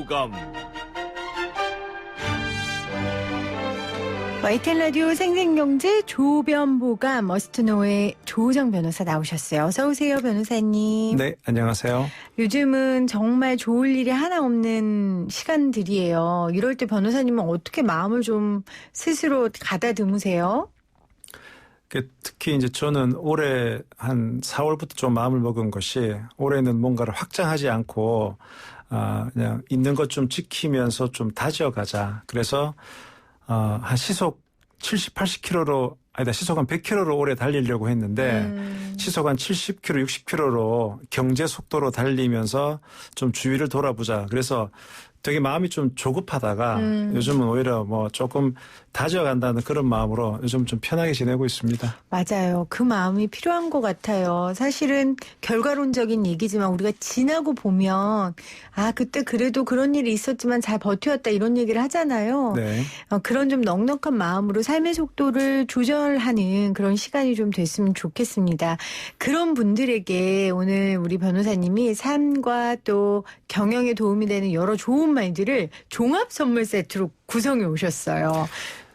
보감. YTN 라디오 생생경제 조변보감 머스트노의 조우정 변호사 나오셨어요. 어서 오세요, 변호사님. 네, 안녕하세요. 요즘은 정말 좋을 일이 하나 없는 시간들이에요. 이럴 때 변호사님은 어떻게 마음을 좀 스스로 가다듬으세요? 특히 이제 저는 올해 한 4월부터 좀 마음을 먹은 것이 올해는 뭔가를 확장하지 않고 그냥 있는 것 좀 지키면서 좀 다져가자. 그래서 한 시속 70, 80km로 아니다 시속 한 100km로 올해 달리려고 했는데 시속 한 70km, 60km로 경제 속도로 달리면서 좀 주위를 돌아보자. 그래서 되게 마음이 좀 조급하다가 요즘은 오히려 뭐 조금 다져간다는 그런 마음으로 요즘 좀 편하게 지내고 있습니다. 맞아요. 그 마음이 필요한 것 같아요. 사실은 결과론적인 얘기지만 우리가 지나고 보면 그때 그래도 그런 일이 있었지만 잘 버텼다 이런 얘기를 하잖아요. 네. 그런 좀 넉넉한 마음으로 삶의 속도를 조절하는 그런 시간이 좀 됐으면 좋겠습니다. 그런 분들에게 오늘 우리 변호사님이 삶과 또 경영에 도움이 되는 여러 좋은 말들을 종합 선물 세트로 구성해 오셨어요.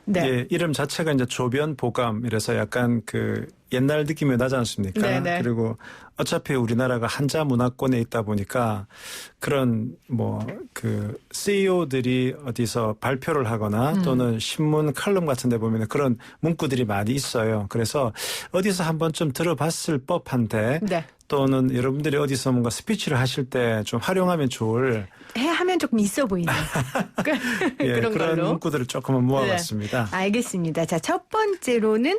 네. 예, 이름 자체가 이제 조변보감 이래서 약간 그 옛날 느낌이 나지 않습니까? 네네. 그리고 어차피 우리나라가 한자 문화권에 있다 보니까 그런 뭐 그 CEO들이 어디서 발표를 하거나 또는 신문 칼럼 같은 데 보면 그런 문구들이 많이 있어요. 그래서 어디서 한 번쯤 들어봤을 법한데 네. 또는 여러분들이 어디서 뭔가 스피치를 하실 때 좀 활용하면 좋을 하면 조금 있어 보이는 예, 그런 걸로. 문구들을 조금은 모아봤습니다. 네. 알겠습니다. 자, 첫 번째로는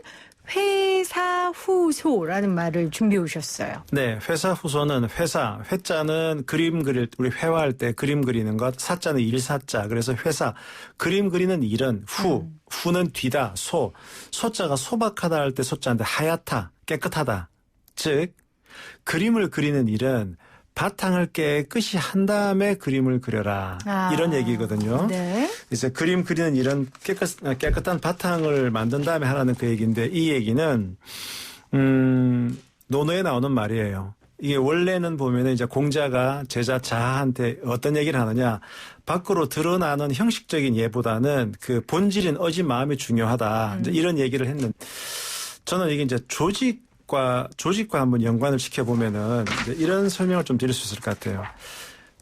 회사후소라는 말을 준비해 오셨어요. 네, 회사후소는 회자는 그림 그릴 우리 회화할 때 그림 그리는 것, 사자는 일사자. 그래서 회사 그림 그리는 일은 후는 뒤다. 소자가 소박하다 할 때 소자인데 하얗다, 깨끗하다. 즉 그림을 그리는 일은 바탕을 깨끗이 한 다음에 그려라. 이런 얘기거든요. 네. 그래서 그림 그리는 일은 깨끗한 바탕을 만든 다음에 하라는 그 얘기인데 이 얘기는 논어에 나오는 말이에요. 이게 원래는 보면은 이제 공자가 제자 자한테 어떤 얘기를 하느냐. 밖으로 드러나는 형식적인 예보다는 그 본질인 어진 마음이 중요하다. 이제 이런 얘기를 했는데 저는 이게 이제 조직과 한번 연관을 시켜보면은 이런 설명을 좀 드릴 수 있을 것 같아요.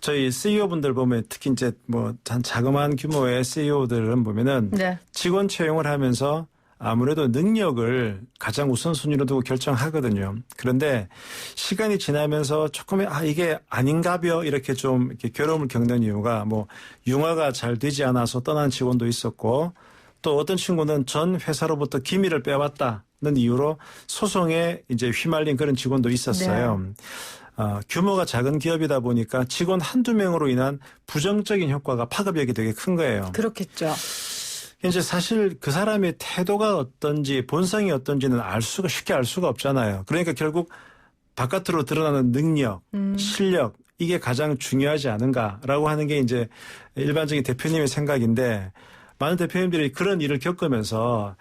저희 CEO분들 보면 특히 이제 뭐 한 자그마한 규모의 CEO들은 보면은 네. 직원 채용을 하면서 아무래도 능력을 가장 우선순위로 두고 결정하거든요. 그런데 시간이 지나면서 조금 이게 아닌가벼 이렇게 좀 이렇게 괴로움을 겪는 이유가 뭐 융화가 잘 되지 않아서 떠난 직원도 있었고 또 어떤 친구는 전 회사로부터 기밀을 빼왔다는 이유로 소송에 이제 휘말린 그런 직원도 있었어요. 네. 규모가 작은 기업이다 보니까 직원 한두 명으로 인한 부정적인 효과가 파급력이 되게 큰 거예요. 그렇겠죠. 이제 사실 그 사람의 태도가 어떤지 본성이 어떤지는 쉽게 알 수가 없잖아요. 그러니까 결국 바깥으로 드러나는 능력, 실력 이게 가장 중요하지 않은가라고 하는 게 이제 일반적인 대표님의 생각인데 많은 대표님들이 그런 일을 겪으면서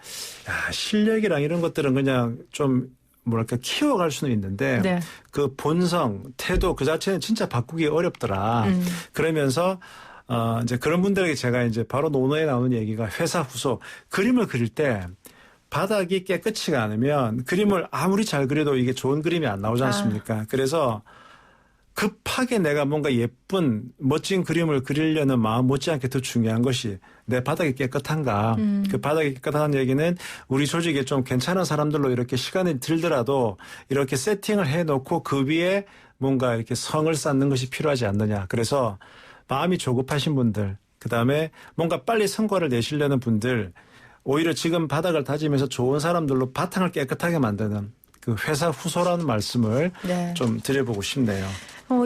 실력이랑 이런 것들은 그냥 좀 뭐랄까 키워갈 수는 있는데 네. 그 본성, 태도 그 자체는 진짜 바꾸기 어렵더라. 그러면서 이제 그런 분들에게 제가 이제 바로 논어에 나오는 얘기가 회사 후소 그림을 그릴 때 바닥이 깨끗이가 않으면 그림을 아무리 잘 그려도 이게 좋은 그림이 안 나오지 않습니까? 그래서 급하게 내가 뭔가 예쁜 멋진 그림을 그리려는 마음 못지않게 더 중요한 것이 내 바닥이 깨끗한가. 그 바닥이 깨끗한 얘기는 우리 조직에 좀 괜찮은 사람들로 이렇게 시간이 들더라도 이렇게 세팅을 해놓고 그 위에 뭔가 이렇게 성을 쌓는 것이 필요하지 않느냐. 그래서 마음이 조급하신 분들, 그다음에 뭔가 빨리 성과를 내시려는 분들, 오히려 지금 바닥을 다지면서 좋은 사람들로 바탕을 깨끗하게 만드는 그 회사 후소라는 말씀을 네. 좀 드려보고 싶네요.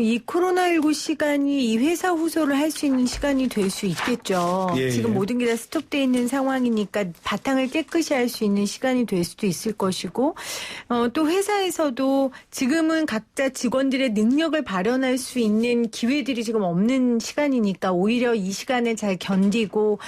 이 코로나19 시간이 이 회사 후소를 할 수 있는 시간이 될 수 있겠죠. 예, 지금 예. 모든 게 다 스톱되어 있는 상황이니까 바탕을 깨끗이 할 수 있는 시간이 될 수도 있을 것이고 또 회사에서도 지금은 각자 직원들의 능력을 발현할 수 있는 기회들이 지금 없는 시간이니까 오히려 이 시간을 잘 견디고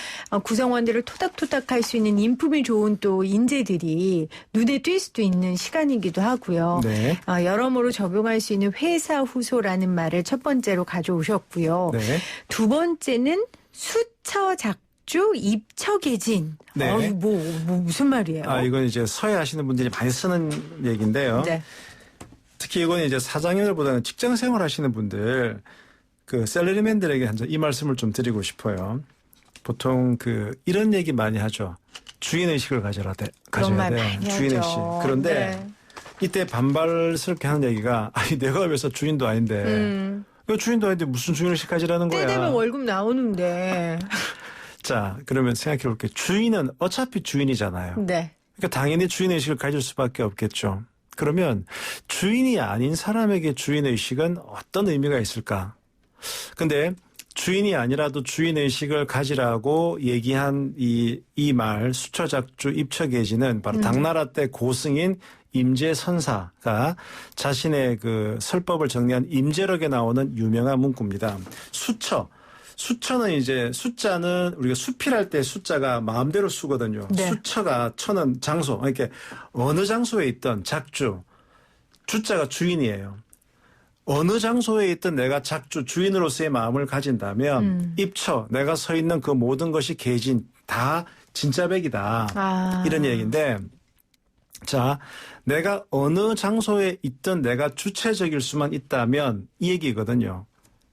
구성원들을 토닥토닥 할 수 있는 인품이 좋은 또 인재들이 눈에 띌 수도 있는 시간이기도 하고요. 네. 여러모로 적용할 수 있는 회사 후소라 임제로라는 말을 첫 번째로 가져오셨고요. 네. 두 번째는 수처작주 입처계진. 네. 무슨 말이에요? 이건 이제 서예 하시는 분들이 많이 쓰는 얘기인데요. 네. 특히 이건 이제 사장님들보다는 직장 생활 하시는 분들, 그 셀러리맨들에게 이 말씀을 좀 드리고 싶어요. 보통 이런 얘기 많이 하죠. 주인의식을 가져야 돼. 주인의식. 그런데 네. 이때 반발스럽게 하는 얘기가 내가 왜서 주인도 아닌데 주인도 아닌데 무슨 주인의식 가지라는 거야. 때 되면 월급 나오는데. 자, 그러면 생각해 볼게요. 주인은 어차피 주인이잖아요. 네. 그러니까 당연히 주인의식을 가질 수밖에 없겠죠. 그러면 주인이 아닌 사람에게 주인의식은 어떤 의미가 있을까? 근데 주인이 아니라도 주인의식을 가지라고 얘기한 이 말 수처작주 입처계진은 바로 당나라 때 고승인 임제선사가 자신의 그 설법을 정리한 임제록에 나오는 유명한 문구입니다. 수처는 이제 숫자는 우리가 수필할 때 숫자가 마음대로 쓰거든요. 네. 수처가 처는 장소, 이렇게 어느 장소에 있던 작주, 주자가 주인이에요. 어느 장소에 있던 내가 작주, 주인으로서의 마음을 가진다면 입처, 내가 서 있는 그 모든 것이 계진, 다 진짜백이다. 이런 얘기인데 자, 내가 어느 장소에 있든 내가 주체적일 수만 있다면 이 얘기거든요.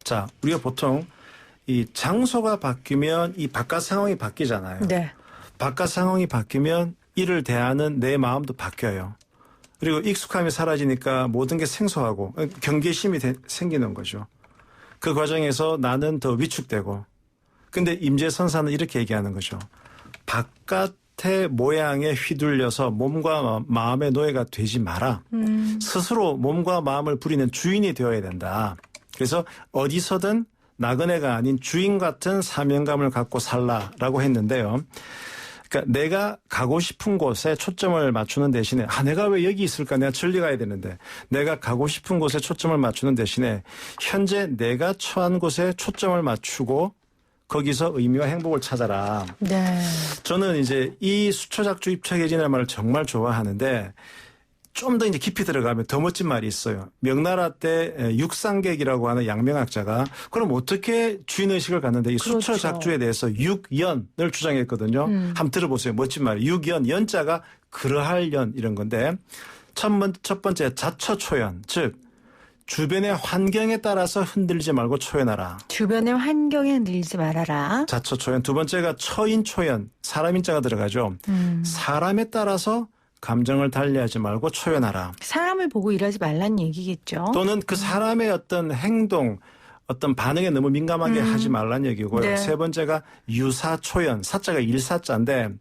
자, 우리가 보통 이 장소가 바뀌면 이 바깥 상황이 바뀌잖아요. 네. 바깥 상황이 바뀌면 이를 대하는 내 마음도 바뀌어요. 그리고 익숙함이 사라지니까 모든 게 생소하고 경계심이 생기는 거죠. 그 과정에서 나는 더 위축되고. 근데 임제선사는 이렇게 얘기하는 거죠. 바깥의 모양에 휘둘려서 몸과 마음의 노예가 되지 마라. 스스로 몸과 마음을 부리는 주인이 되어야 된다. 그래서 어디서든 나그네가 아닌 주인 같은 사명감을 갖고 살라라고 했는데요. 그러니까 내가 가고 싶은 곳에 초점을 맞추는 대신에 내가 왜 여기 있을까? 내가 절리 가야 되는데 내가 가고 싶은 곳에 초점을 맞추는 대신에 현재 내가 처한 곳에 초점을 맞추고 거기서 의미와 행복을 찾아라. 네. 저는 이제 이 수처작주 입처계진이라는 말을 정말 좋아하는데 좀 더 이제 깊이 들어가면 더 멋진 말이 있어요. 명나라 때 육상객이라고 하는 양명학자가 그럼 어떻게 주인의식을 갖는데 이 그렇죠. 수처작주에 대해서 육연을 주장했거든요. 한번 들어보세요. 멋진 말이에요. 육연, 연자가 그러할 연 이런 건데 첫 번째 자처초연, 즉 주변의 환경에 따라서 흔들리지 말고 초연하라. 주변의 환경에 흔들리지 말아라. 자처초연. 두 번째가 처인초연, 사람 인자가 들어가죠. 사람에 따라서 감정을 달리하지 말고 초연하라. 사람을 보고 일하지 말란 얘기겠죠. 또는 그 사람의 어떤 행동, 어떤 반응에 너무 민감하게 하지 말란 얘기고요. 네. 세 번째가 유사초연, 사자가 일사자인데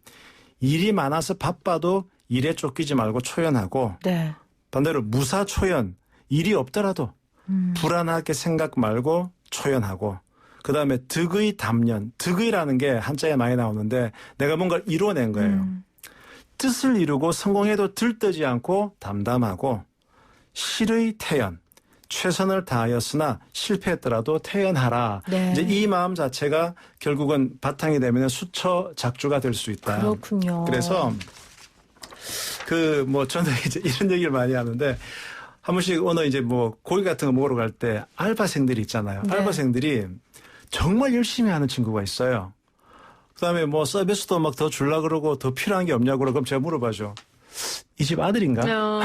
일이 많아서 바빠도 일에 쫓기지 말고 초연하고 네. 반대로 무사초연, 일이 없더라도 불안하게 생각 말고 초연하고 그다음에 득의 담연, 득의라는 게 한자에 많이 나오는데 내가 뭔가를 이뤄낸 거예요. 뜻을 이루고 성공해도 들뜨지 않고 담담하고 실의 태연, 최선을 다하였으나 실패했더라도 태연하라. 네. 이제 이 마음 자체가 결국은 바탕이 되면 수처작주가 될 수 있다. 그렇군요. 그래서 저는 이제 이런 얘기를 많이 하는데 한 번씩 오늘 이제 고기 같은 거 먹으러 갈 때 알바생들이 있잖아요. 네. 알바생들이 정말 열심히 하는 친구가 있어요. 그다음에 서비스도 막 더 줄라 그러고 더 필요한 게 없냐고 그럼 제가 물어봐죠. 이 집 아들인가?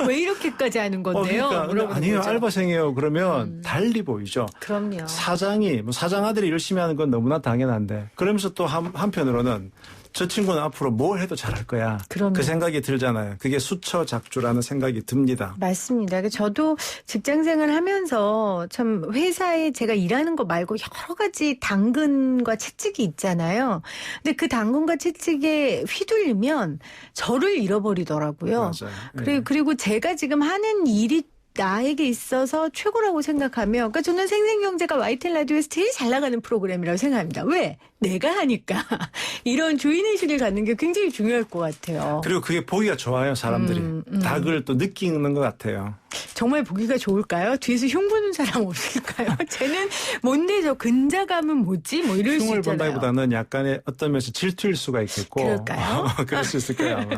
왜 이렇게까지 하는 건데요? 그러니까 아니에요. 알바생이에요. 그러면 달리 보이죠. 그럼요. 사장이 사장 아들이 열심히 하는 건 너무나 당연한데 그러면서 또 한편으로는 저 친구는 앞으로 뭘 해도 잘할 거야. 그럼요. 그 생각이 들잖아요. 그게 수처작주라는 생각이 듭니다. 맞습니다. 저도 직장 생활 하면서 참 회사에 제가 일하는 거 말고 여러 가지 당근과 채찍이 있잖아요. 근데 그 당근과 채찍에 휘둘리면 저를 잃어버리더라고요. 맞아요. 그리고 제가 지금 하는 일이 나에게 있어서 최고라고 생각하며 그러니까 저는 생생경제가 YTN 라디오에서 제일 잘 나가는 프로그램이라고 생각합니다. 왜? 내가 하니까. 이런 주인의식을 갖는 게 굉장히 중요할 것 같아요. 그리고 그게 보기가 좋아요. 사람들이. 닭을 또 느끼는 것 같아요. 정말 보기가 좋을까요? 뒤에서 흉보는 보는 사람 없을까요? 쟤는 뭔데 저 근자감은 뭐지? 뭐 이럴 수 흉을 있잖아요. 본다기보다는 약간의 어떤 면에서 질투일 수가 있겠고. 그럴까요? 그럴 수 있을 거예요, 아마.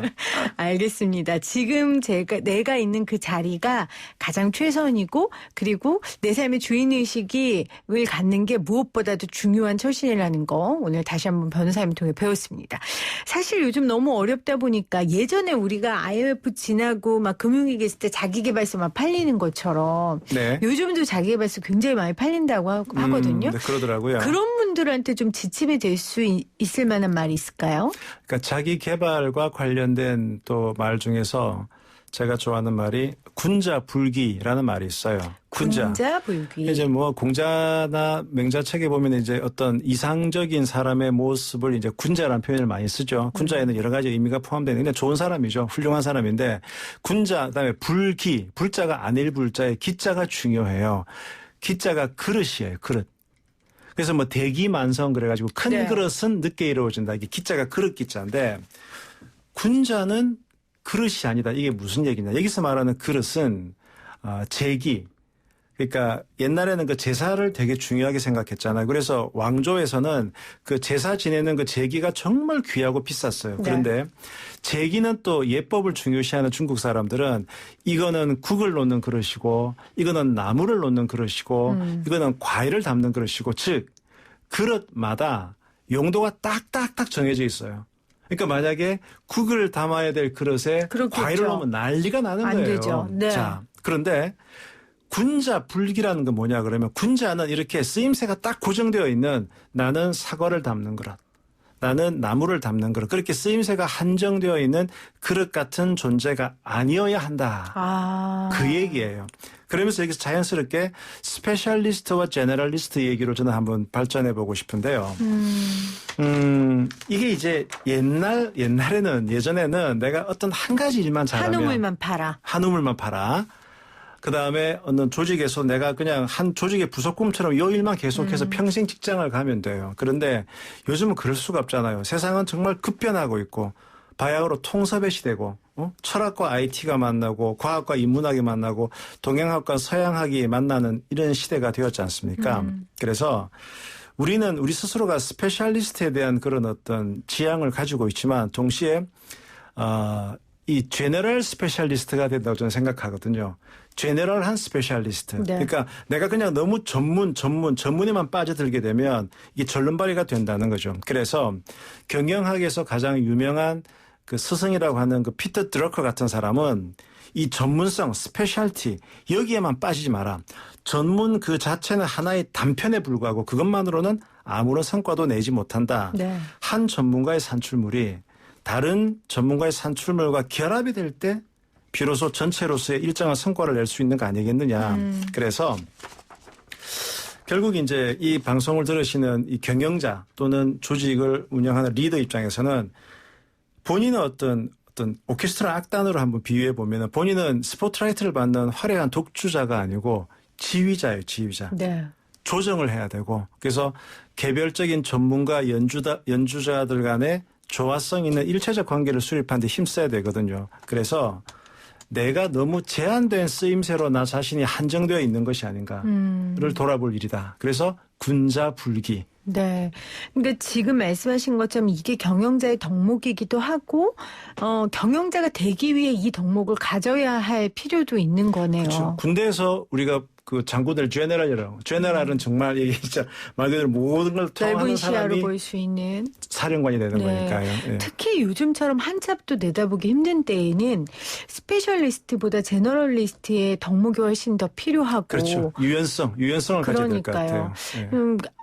알겠습니다. 지금 내가 있는 그 자리가 가장 최선이고 그리고 내 삶의 주인의식을 갖는 게 무엇보다도 중요한 처신이라는 거 오늘 다시 한번 변호사님 통해 배웠습니다. 사실 요즘 너무 어렵다 보니까 예전에 우리가 IMF 지나고 막 금융위기 있을 때 자기계발서 막 팔리는 것처럼 네. 요즘도 자기계발서 굉장히 많이 팔린다고 하거든요. 네, 그러더라고요. 그런 분들한테 좀 지침이 될 수 있을 만한 말이 있을까요? 그러니까 자기 개발과 관련된 또 말 중에서 제가 좋아하는 말이 군자불기라는 말이 있어요. 군자불기. 이제 뭐 공자나 맹자책에 보면 이제 어떤 이상적인 사람의 모습을 이제 군자라는 표현을 많이 쓰죠. 군자에는 여러 가지 의미가 포함되는 데 좋은 사람이죠. 훌륭한 사람인데 군자 그다음에 불기, 불자가 아닐 불자에 기자가 중요해요. 기자가 그릇이에요. 그릇. 그래서 뭐 대기만성 그래가지고 큰 네. 그릇은 늦게 이루어진다. 이게 기자가 그릇 기자인데 군자는 그릇이 아니다. 이게 무슨 얘기냐. 여기서 말하는 그릇은 제기. 그러니까 옛날에는 그 제사를 되게 중요하게 생각했잖아요. 그래서 왕조에서는 그 제사 지내는 그 제기가 정말 귀하고 비쌌어요. 그런데 제기는 또 예법을 중요시하는 중국 사람들은 이거는 국을 놓는 그릇이고 이거는 나물을 놓는 그릇이고 이거는 과일을 담는 그릇이고 즉 그릇마다 용도가 딱딱딱 정해져 있어요. 그러니까 만약에 국을 담아야 될 그릇에 그렇겠죠. 과일을 넣으면 난리가 나는 안 거예요. 되죠. 네. 자, 그런데 군자불기라는 건 뭐냐 그러면 군자는 이렇게 쓰임새가 딱 고정되어 있는 나는 사과를 담는 그릇. 나는 나무를 담는 그릇. 그렇게 쓰임새가 한정되어 있는 그릇 같은 존재가 아니어야 한다. 그 얘기예요. 그러면서 여기서 자연스럽게 스페셜리스트와 제너럴리스트 얘기로 저는 한번 발전해 보고 싶은데요. 이게 이제 예전에는 내가 어떤 한 가지 일만 잘하면 한 우물만 팔아. 그다음에 어느 조직에서 내가 그냥 한 조직의 부속품처럼 요 일만 계속해서 평생 직장을 가면 돼요. 그런데 요즘은 그럴 수가 없잖아요. 세상은 정말 급변하고 있고 바야흐로 통섭의 시대고 철학과 IT가 만나고 과학과 인문학이 만나고 동양학과 서양학이 만나는 이런 시대가 되었지 않습니까? 그래서 우리는 우리 스스로가 스페셜리스트에 대한 그런 어떤 지향을 가지고 있지만 동시에 이 제너럴 스페셜리스트가 된다고 저는 생각하거든요. 제너럴한 스페셜리스트. 네. 그러니까 내가 그냥 너무 전문에만 빠져들게 되면 이게 절름발이가 된다는 거죠. 그래서 경영학에서 가장 유명한 그 스승이라고 하는 그 피터 드러커 같은 사람은 이 전문성, 스페셜티 여기에만 빠지지 마라. 전문 그 자체는 하나의 단편에 불과하고 그것만으로는 아무런 성과도 내지 못한다. 네. 한 전문가의 산출물이 다른 전문가의 산출물과 결합이 될 때 비로소 전체로서의 일정한 성과를 낼 수 있는 거 아니겠느냐. 그래서 결국 이제 이 방송을 들으시는 이 경영자 또는 조직을 운영하는 리더 입장에서는 본인은 어떤 오케스트라 악단으로 한번 비유해 보면 본인은 스포트라이트를 받는 화려한 독주자가 아니고 지휘자예요. 지휘자. 네. 조정을 해야 되고 그래서 개별적인 전문가 연주자들 간의 조화성 있는 일체적 관계를 수립하는 데 힘써야 되거든요. 그래서 내가 너무 제한된 쓰임새로 나 자신이 한정되어 있는 것이 아닌가를 돌아볼 일이다. 그래서 군자불기. 네. 그러니까 지금 말씀하신 것처럼 이게 경영자의 덕목이기도 하고, 경영자가 되기 위해 이 덕목을 가져야 할 필요도 있는 거네요. 그렇죠. 군대에서 우리가 그 장군들 제너럴이라고. 제너럴은 정말 이게 진짜 말 그대로 모든 걸 통하는 넓은 시야로 사람이 볼 수 있는. 사령관이 되는 네. 거니까요. 예. 특히 요즘처럼 한참도 내다보기 힘든 때에는 스페셜리스트보다 제너럴리스트의 덕목이 훨씬 더 필요하고. 그렇죠. 유연성을 가져야 될 것 같아요. 예.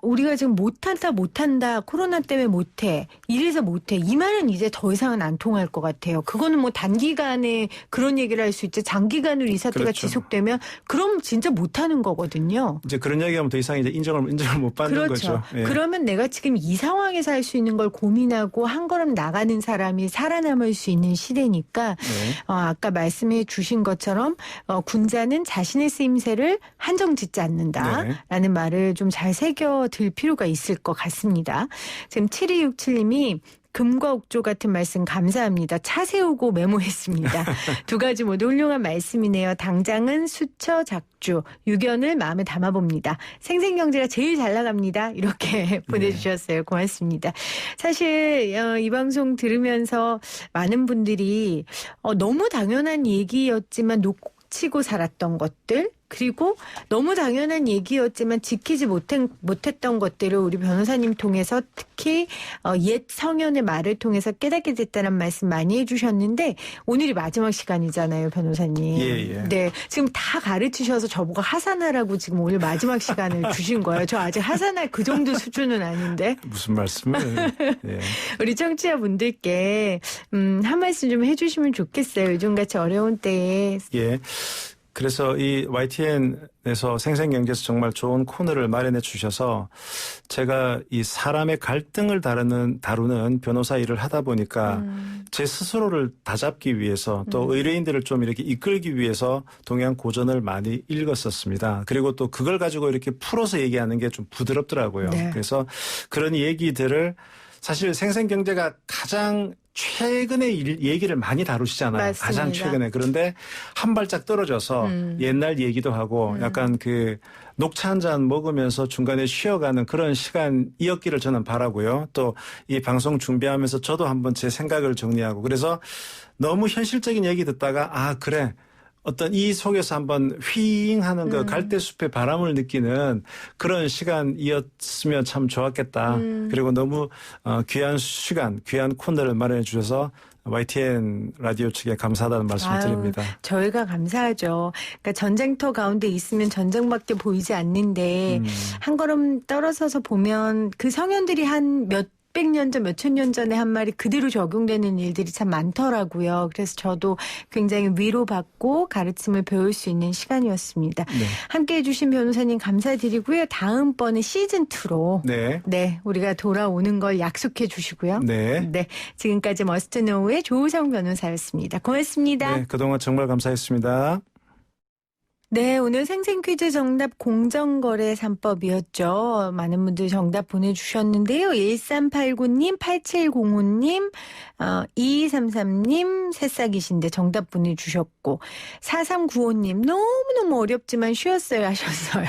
우리가 지금 못한다, 코로나 때문에 못해, 이래서 못해, 이 말은 이제 더 이상은 안 통할 것 같아요. 그거는 뭐 단기간에 그런 얘기를 할 수 있지, 장기간으로 이 사태가 그렇죠. 지속되면 그럼 진짜 못하는 거거든요. 이제 그런 얘기하면 더 이상 이제 인정을 못 받는 그렇죠. 거죠. 예. 그러면 내가 지금 이 상황에서 할 수 있는 걸 고민하고 한 걸음 나가는 사람이 살아남을 수 있는 시대니까 네. 아까 말씀해 주신 것처럼 군자는 자신의 쓰임새를 한정짓지 않는다라는 말을 좀 잘 새겨들 필요가 있을 것 같습니다. 지금 7267님이 금과 옥조 같은 말씀 감사합니다. 차 세우고 메모했습니다. 두 가지 모두 훌륭한 말씀이네요. 당장은 수처 작주, 유견을 마음에 담아봅니다. 생생경제가 제일 잘 나갑니다. 이렇게 보내주셨어요. 고맙습니다. 사실 이 방송 들으면서 많은 분들이 너무 당연한 얘기였지만 놓치고 살았던 것들, 그리고 너무 당연한 얘기였지만 지키지 못했던 것들을 우리 변호사님 통해서 특히 옛 성현의 말을 통해서 깨닫게 됐다는 말씀 많이 해주셨는데 오늘이 마지막 시간이잖아요, 변호사님. 예. 네, 지금 다 가르치셔서 저보고 하산하라고 지금 오늘 마지막 시간을 주신 거예요. 저 아직 하산할 그 정도 수준은 아닌데. 무슨 말씀을. 예. 우리 청취자분들께 한 말씀 좀 해주시면 좋겠어요. 요즘같이 어려운 때에. 예. 그래서 이 YTN에서 생생경제에서 정말 좋은 코너를 마련해 주셔서 제가 이 사람의 갈등을 다루는 변호사 일을 하다 보니까 제 스스로를 다잡기 위해서 또 의뢰인들을 좀 이렇게 이끌기 위해서 동양 고전을 많이 읽었었습니다. 그리고 또 그걸 가지고 이렇게 풀어서 얘기하는 게 좀 부드럽더라고요. 네. 그래서 그런 얘기들을 사실 생생경제가 가장 최근에 얘기를 많이 다루시잖아요. 맞습니다. 가장 최근에. 그런데 한 발짝 떨어져서 옛날 얘기도 하고 약간 그 녹차 한 잔 먹으면서 중간에 쉬어가는 그런 시간이었기를 저는 바라고요. 또 이 방송 준비하면서 저도 한번 제 생각을 정리하고 그래서 너무 현실적인 얘기 듣다가 그래. 어떤 이 속에서 한번 휘잉하는 그 갈대숲의 바람을 느끼는 그런 시간이었으면 참 좋았겠다. 그리고 너무 귀한 시간, 귀한 코너를 마련해 주셔서 YTN 라디오 측에 감사하다는 말씀을 드립니다. 저희가 감사하죠. 그러니까 전쟁터 가운데 있으면 전쟁밖에 보이지 않는데 한 걸음 떨어져서 보면 그 성현들이 한 몇백 년 전, 몇천 년 전에 한 말이 그대로 적용되는 일들이 참 많더라고요. 그래서 저도 굉장히 위로받고 가르침을 배울 수 있는 시간이었습니다. 네. 함께해 주신 변호사님 감사드리고요. 다음번에 시즌2로 네, 우리가 돌아오는 걸 약속해 주시고요. 네. 지금까지 머스트노우의 조우성 변호사였습니다. 고맙습니다. 네, 그동안 정말 감사했습니다. 네, 오늘 생생 퀴즈 정답 공정거래 3법이었죠. 많은 분들 정답 보내주셨는데요. 1389님, 8705님, 2233님, 새싹이신데 정답 보내주셨고 4395님, 너무너무 어렵지만 쉬웠어요 하셨어요.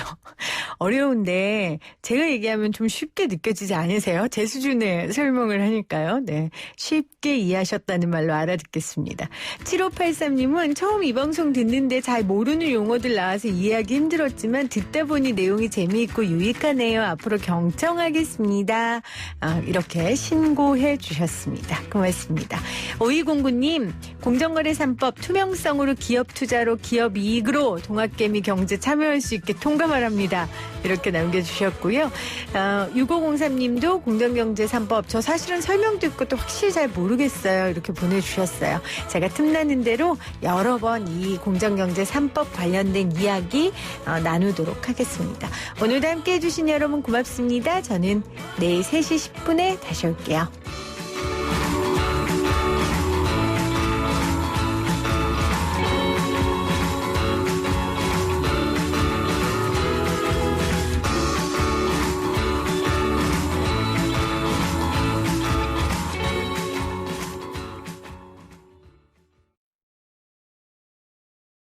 어려운데 제가 얘기하면 좀 쉽게 느껴지지 않으세요? 제 수준의 설명을 하니까요. 네, 쉽게 이해하셨다는 말로 알아듣겠습니다. 7583님은 처음 이 방송 듣는데 잘 모르는 용어들 나와서 이해하기 힘들었지만 듣다 보니 내용이 재미있고 유익하네요. 앞으로 경청하겠습니다. 이렇게 신고해 주셨습니다. 고맙습니다. 5209님, 공정거래 3법 투명성으로 기업 투자로 기업 이익으로 동학개미 경제 참여할 수 있게 통과바랍니다. 이렇게 남겨주셨고요. 6503님도 공정경제 3법 저 사실은 설명도 있고 또 확실히 잘 모르겠어요. 이렇게 보내주셨어요. 제가 틈나는 대로 여러 번 이 공정경제 3법 관련된 이야기 나누도록 하겠습니다. 오늘도 함께해 주신 여러분 고맙습니다. 저는 내일 3시 10분에 다시 올게요.